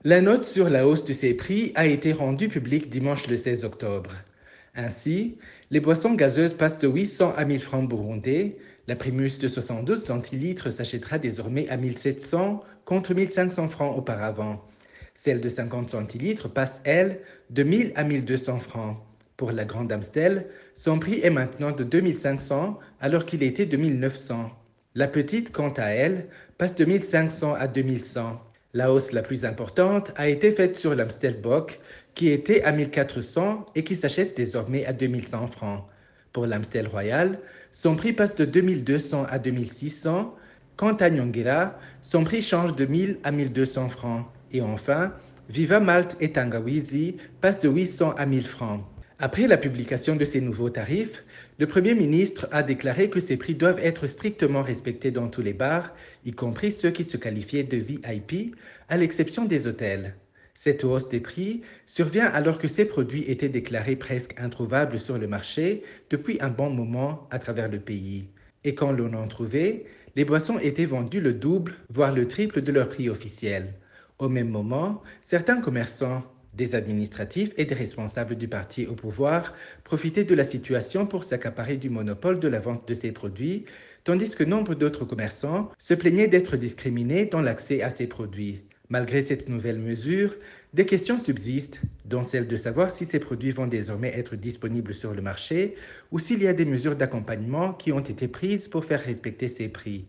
La note sur la hausse de ces prix a été rendue publique dimanche le 16 octobre. Ainsi, les boissons gazeuses passent de 800 à 1000 francs burundais. La Primus de 72 centilitres s'achètera désormais à 1700 contre 1500 francs auparavant. Celle de 50 centilitres passe, elle, de 1000 à 1200 francs. Pour la Grande Amstel, son prix est maintenant de 2500 alors qu'il était de 1900. La petite, quant à elle, passe de 1500 à 2100. La hausse la plus importante a été faite sur l'Amstel Bock, qui était à 1400 et qui s'achète désormais à 2100 francs. Pour l'Amstel Royal, son prix passe de 2200 à 2600. Quant à Nyongera, son prix change de 1000 à 1200 francs. Et enfin, Viva Malt et Tangawizi passent de 800 à 1000 francs. Après la publication de ces nouveaux tarifs, le Premier ministre a déclaré que ces prix doivent être strictement respectés dans tous les bars, y compris ceux qui se qualifiaient de VIP, à l'exception des hôtels. Cette hausse des prix survient alors que ces produits étaient déclarés presque introuvables sur le marché depuis un bon moment à travers le pays. Et quand l'on en trouvait, les boissons étaient vendues le double, voire le triple de leur prix officiel. Au même moment, certains commerçants, des administratifs et des responsables du parti au pouvoir profitaient de la situation pour s'accaparer du monopole de la vente de ces produits, tandis que nombre d'autres commerçants se plaignaient d'être discriminés dans l'accès à ces produits. Malgré cette nouvelle mesure, des questions subsistent, dont celle de savoir si ces produits vont désormais être disponibles sur le marché ou s'il y a des mesures d'accompagnement qui ont été prises pour faire respecter ces prix.